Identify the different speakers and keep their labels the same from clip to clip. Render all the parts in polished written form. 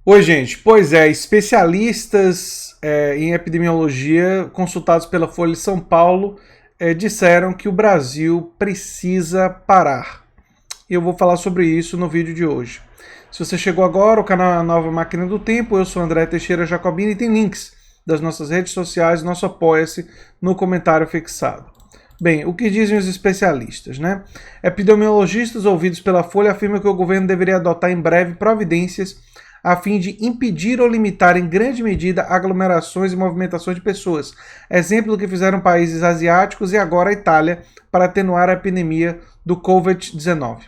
Speaker 1: Oi, gente. Pois é, especialistas em epidemiologia consultados pela Folha de São Paulo disseram que o Brasil precisa parar. E eu vou falar sobre isso no vídeo de hoje. Se você chegou agora, o canal é a Nova Máquina do Tempo. Eu sou André Teixeira Jacobini e tem links das nossas redes sociais, nosso Apoia-se, no comentário fixado. Bem, o que dizem os especialistas, né? Epidemiologistas ouvidos pela Folha afirmam que o governo deveria adotar em breve providências a fim de impedir ou limitar em grande medida aglomerações e movimentações de pessoas. Exemplo do que fizeram países asiáticos e agora a Itália para atenuar a epidemia do Covid-19.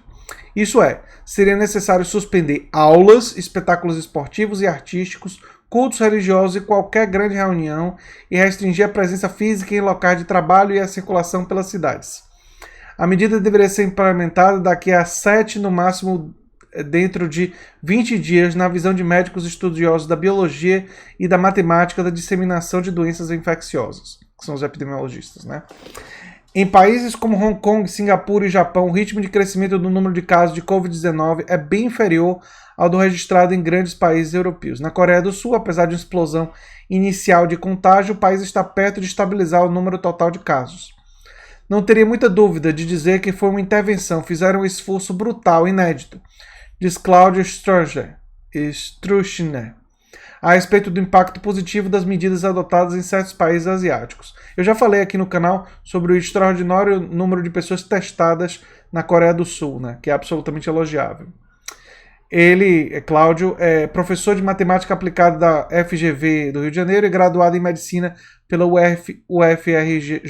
Speaker 1: Isso é, seria necessário suspender aulas, espetáculos esportivos e artísticos, cultos religiosos e qualquer grande reunião e restringir a presença física em locais de trabalho e a circulação pelas cidades. A medida deveria ser implementada daqui a 7, no máximo dentro de 20 dias, na visão de médicos estudiosos da biologia e da matemática da disseminação de doenças infecciosas, que são os epidemiologistas, né? Em países como Hong Kong, Singapura e Japão, o ritmo de crescimento do número de casos de Covid-19 é bem inferior ao do registrado em grandes países europeus. Na Coreia do Sul, apesar de uma explosão inicial de contágio, o país está perto de estabilizar o número total de casos. Não teria muita dúvida de dizer que foi uma intervenção, fizeram um esforço brutal, inédito, diz Claudio Struchner, a respeito do impacto positivo das medidas adotadas em certos países asiáticos. Eu já falei aqui no canal sobre o extraordinário número de pessoas testadas na Coreia do Sul, né, que é absolutamente elogiável. Ele, Cláudio, é professor de matemática aplicada da FGV do Rio de Janeiro e graduado em medicina pela UFRJ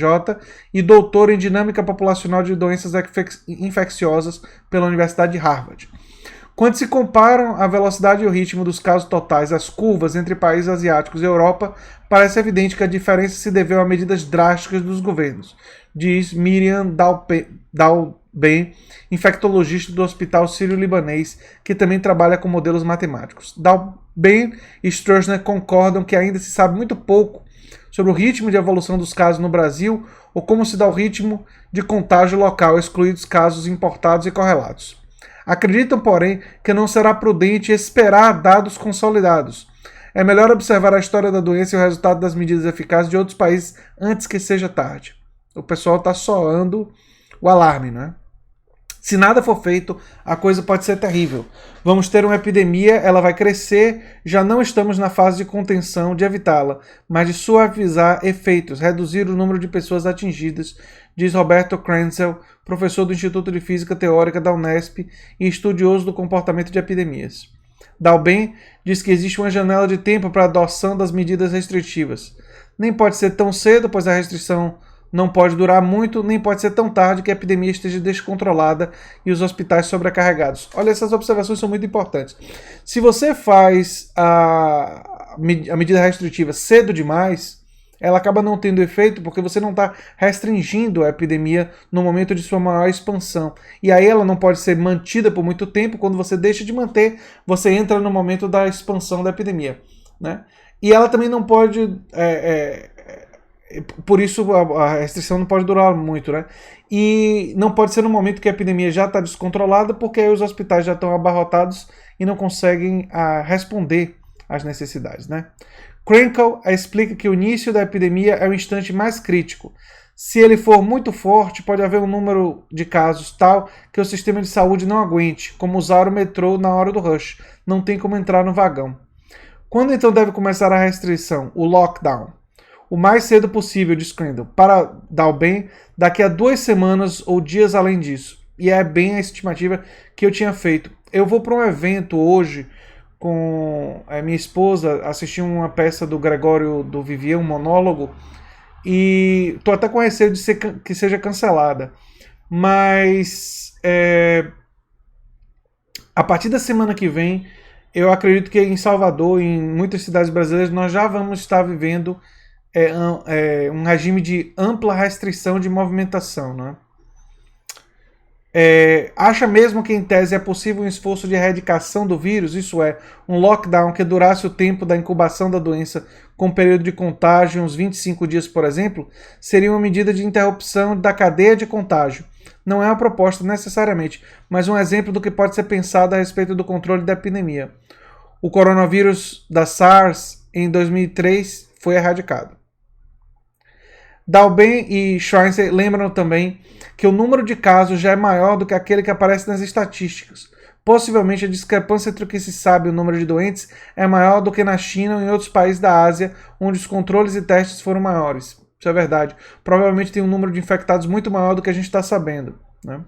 Speaker 1: e doutor em dinâmica populacional de doenças infecciosas pela Universidade de Harvard. Quando se comparam a velocidade e o ritmo dos casos totais, as curvas entre países asiáticos e Europa, parece evidente que a diferença se deveu a medidas drásticas dos governos, diz Miriam Dalben, infectologista do Hospital Sírio-Libanês, que também trabalha com modelos matemáticos. Dalben e Stroessner concordam que ainda se sabe muito pouco sobre o ritmo de evolução dos casos no Brasil ou como se dá o ritmo de contágio local, excluídos casos importados e correlatos. Acreditam, porém, que não será prudente esperar dados consolidados. É melhor observar a história da doença e o resultado das medidas eficazes de outros países antes que seja tarde. O pessoal está soando o alarme, né? Se nada for feito, a coisa pode ser terrível. Vamos ter uma epidemia, ela vai crescer, já não estamos na fase de contenção, de evitá-la, mas de suavizar efeitos, reduzir o número de pessoas atingidas, diz Roberto Krenzel, professor do Instituto de Física Teórica da Unesp e estudioso do comportamento de epidemias. Dalben diz que existe uma janela de tempo para a adoção das medidas restritivas. Nem pode ser tão cedo, pois a restrição não pode durar muito, nem pode ser tão tarde que a epidemia esteja descontrolada e os hospitais sobrecarregados. Olha, essas observações são muito importantes. Se você faz a medida restritiva cedo demais, ela acaba não tendo efeito porque você não está restringindo a epidemia no momento de sua maior expansão. E aí ela não pode ser mantida por muito tempo. Quando você deixa de manter, você entra no momento da expansão da epidemia, né? E ela também não pode... por isso a restrição não pode durar muito, né? E não pode ser no momento que a epidemia já está descontrolada, porque aí os hospitais já estão abarrotados e não conseguem responder às necessidades, né? Krenkel explica que o início da epidemia é o instante mais crítico. Se ele for muito forte, pode haver um número de casos tal que o sistema de saúde não aguente, como usar o metrô na hora do rush. Não tem como entrar no vagão. Quando então deve começar a restrição, o lockdown? O mais cedo possível, diz Krenkel. Para Dalben, daqui a 2 semanas ou dias além disso. E é bem a estimativa que eu tinha feito. Eu vou para um evento hoje com a minha esposa, assistir uma peça do Gregório do Vivier, um monólogo, e estou até com receio de que seja cancelada. Mas a partir da semana que vem, eu acredito que em Salvador, em muitas cidades brasileiras, nós já vamos estar vivendo um regime de ampla restrição de movimentação, né? Acha mesmo que em tese é possível um esforço de erradicação do vírus, isso é, um lockdown que durasse o tempo da incubação da doença com período de contágio, uns 25 dias, por exemplo, seria uma medida de interrupção da cadeia de contágio. Não é uma proposta necessariamente, mas um exemplo do que pode ser pensado a respeito do controle da epidemia. o coronavírus da SARS em 2003 foi erradicado. Dalben e Schweizer lembram também que o número de casos já é maior do que aquele que aparece nas estatísticas. Possivelmente a discrepância entre o que se sabe e o número de doentes é maior do que na China ou em outros países da Ásia, onde os controles e testes foram maiores. Isso é verdade. Provavelmente tem um número de infectados muito maior do que a gente está sabendo, né?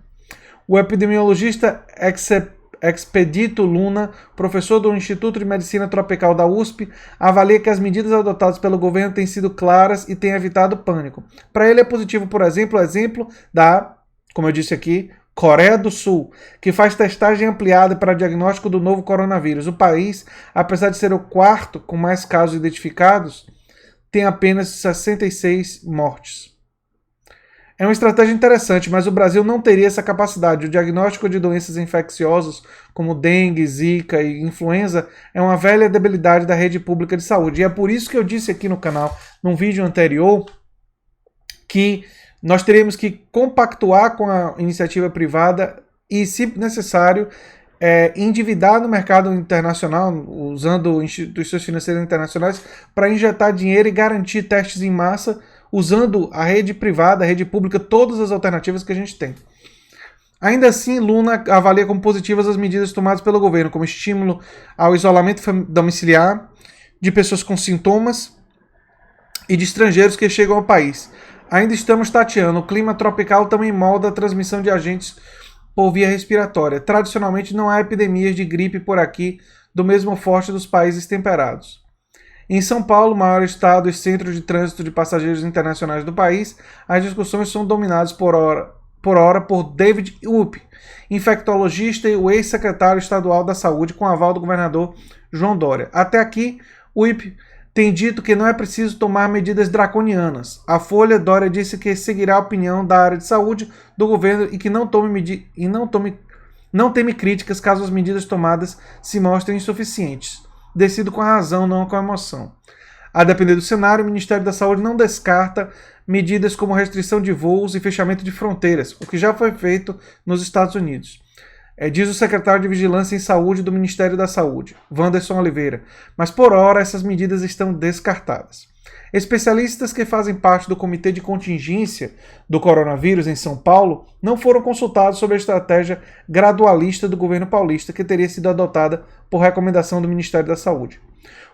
Speaker 1: O epidemiologista Expedito Luna, professor do Instituto de Medicina Tropical da USP, avalia que as medidas adotadas pelo governo têm sido claras e têm evitado pânico. Para ele é positivo, por exemplo, o exemplo da, como eu disse aqui, Coreia do Sul, que faz testagem ampliada para diagnóstico do novo coronavírus. O país, apesar de ser o quarto com mais casos identificados, tem apenas 66 mortes. É uma estratégia interessante, mas o Brasil não teria essa capacidade. O diagnóstico de doenças infecciosas como dengue, zika e influenza é uma velha debilidade da rede pública de saúde. E é por isso que eu disse aqui no canal, num vídeo anterior, que nós teríamos que compactuar com a iniciativa privada e, se necessário, endividar no mercado internacional, usando instituições financeiras internacionais, para injetar dinheiro e garantir testes em massa, usando a rede privada, a rede pública, todas as alternativas que a gente tem. Ainda assim, Luna avalia como positivas as medidas tomadas pelo governo, como estímulo ao isolamento domiciliar de pessoas com sintomas e de estrangeiros que chegam ao país. Ainda estamos tateando. O clima tropical também molda a transmissão de agentes por via respiratória. Tradicionalmente, não há epidemias de gripe por aqui do mesmo forte dos países temperados. Em São Paulo, maior estado e centro de trânsito de passageiros internacionais do país, as discussões são dominadas por hora por David Whoop, infectologista e o ex-secretário estadual da Saúde, com aval do governador João Dória. Até aqui, Whoop tem dito que não é preciso tomar medidas draconianas. A Folha, Dória disse que seguirá a opinião da área de saúde do governo e que não teme críticas caso as medidas tomadas se mostrem insuficientes. Decido com a razão, não com a emoção. A depender do cenário, o Ministério da Saúde não descarta medidas como restrição de voos e fechamento de fronteiras, o que já foi feito nos Estados Unidos. Diz o secretário de Vigilância em Saúde do Ministério da Saúde, Wanderson Oliveira, mas por hora essas medidas estão descartadas. Especialistas que fazem parte do Comitê de Contingência do Coronavírus em São Paulo não foram consultados sobre a estratégia gradualista do governo paulista que teria sido adotada por recomendação do Ministério da Saúde.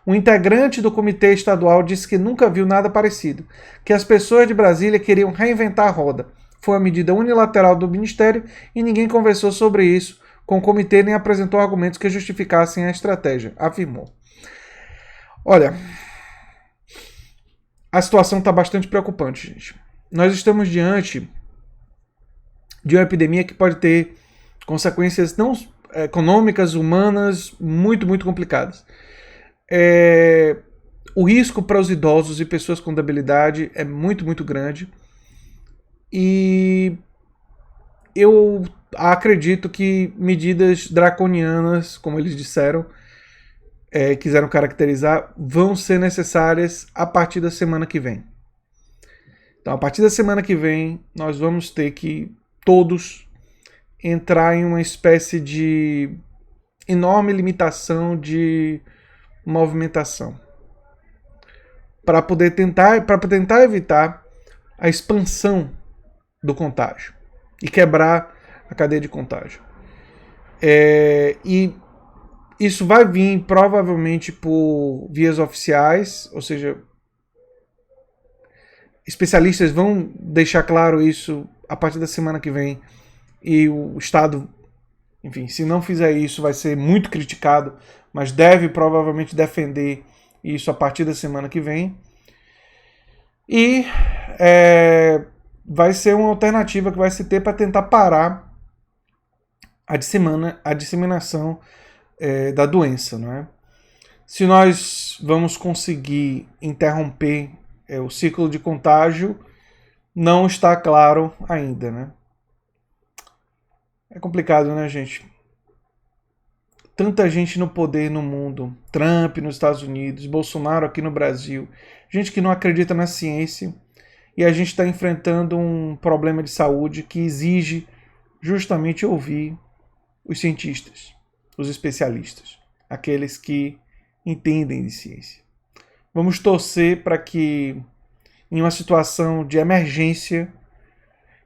Speaker 1: Um integrante do comitê estadual disse que nunca viu nada parecido, que as pessoas de Brasília queriam reinventar a roda. Foi uma medida unilateral do Ministério e ninguém conversou sobre isso com o comitê nem apresentou argumentos que justificassem a estratégia, afirmou. Olha, a situação está bastante preocupante, gente. Nós estamos diante de uma epidemia que pode ter consequências não econômicas, humanas, muito, muito complicadas. O risco para os idosos e pessoas com debilidade é muito, muito grande. E eu acredito que medidas draconianas, como eles disseram, quiseram caracterizar, vão ser necessárias a partir da semana que vem. Então, a partir da semana que vem, nós vamos ter que todos entrar em uma espécie de enorme limitação de movimentação para tentar evitar a expansão do contágio e quebrar a cadeia de contágio. E isso vai vir provavelmente por vias oficiais, ou seja, especialistas vão deixar claro isso a partir da semana que vem e o Estado, enfim, se não fizer isso vai ser muito criticado, mas deve provavelmente defender isso a partir da semana que vem. E vai ser uma alternativa que vai se ter para tentar parar a disseminação da doença, não é? Se nós vamos conseguir interromper o ciclo de contágio, não está claro ainda, né? É complicado, né, gente? Tanta gente no poder no mundo, Trump nos Estados Unidos, Bolsonaro aqui no Brasil, gente que não acredita na ciência, e a gente está enfrentando um problema de saúde que exige justamente ouvir os cientistas, os especialistas. aqueles que entendem de ciência. Vamos torcer para que, em uma situação de emergência,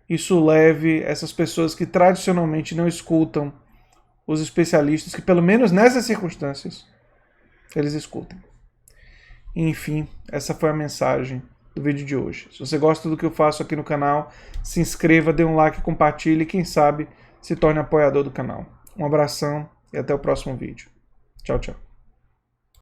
Speaker 1: isso leve essas pessoas que tradicionalmente não escutam os especialistas, que pelo menos nessas circunstâncias, eles escutem. Enfim, essa foi a mensagem do vídeo de hoje. Se você gosta do que eu faço aqui no canal, se inscreva, dê um like, compartilhe e quem sabe se torne apoiador do canal. Um abração e até o próximo vídeo. Tchau, tchau.